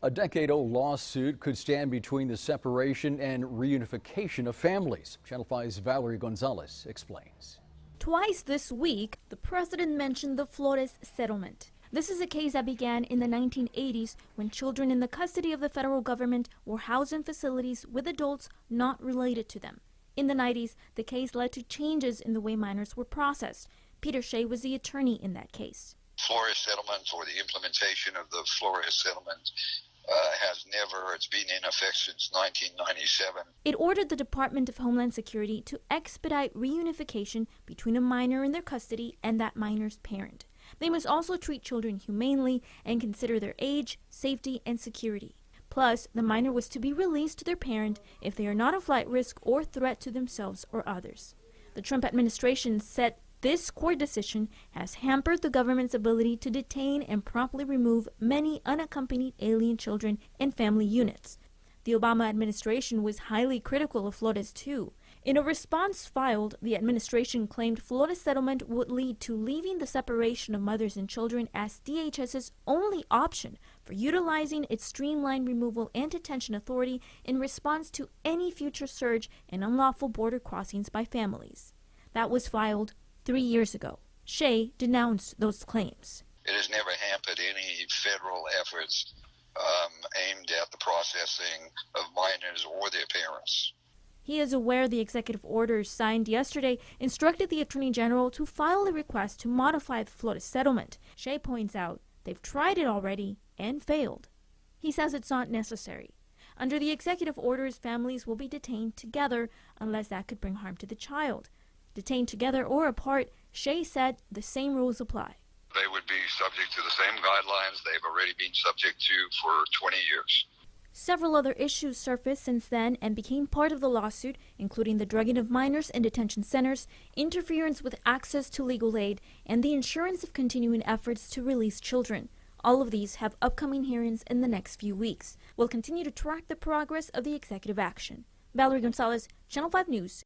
A decade-old lawsuit could stand between the separation and reunification of families. Channel 5's Valerie Gonzalez explains. Twice this week, the president mentioned the Flores Settlement. This is a case that began in the 1980s when children in the custody of the federal government were housed in facilities with adults not related to them. In the 90s, the case led to changes in the way minors were processed. Peter Shea was the attorney in that case. Flores Settlement, or the implementation of the Flores Settlement, it's been in effect since 1997. It ordered the Department of Homeland Security to expedite reunification between a minor in their custody and that minor's parent. They must also treat children humanely and consider their age, safety, and security. Plus, the minor was to be released to their parent if they are not a flight risk or threat to themselves or others. The Trump administration said this court decision has hampered the government's ability to detain and promptly remove many unaccompanied alien children and family units. The Obama administration was highly critical of Flores too. In a response filed, the administration claimed Flores Settlement would lead to leaving the separation of mothers and children as DHS's only option for utilizing its streamlined removal and detention authority in response to any future surge in unlawful border crossings by families. That was filed 3 years ago. Shea denounced those claims. It has never hampered any federal efforts aimed at the processing of minors or their parents. He is aware the executive orders signed yesterday instructed the Attorney General to file a request to modify the Flores Settlement. Shea points out they've tried it already and failed. He says it's not necessary. Under the executive orders, families will be detained together unless that could bring harm to the child. Detained together or apart, Shea said the same rules apply. They would be subject to the same guidelines they've already been subject to for 20 years. Several other issues surfaced since then and became part of the lawsuit, including the drugging of minors in detention centers, interference with access to legal aid, and the assurance of continuing efforts to release children. All of these have upcoming hearings in the next few weeks. We'll continue to track the progress of the executive action. Valerie Gonzalez, Channel 5 News.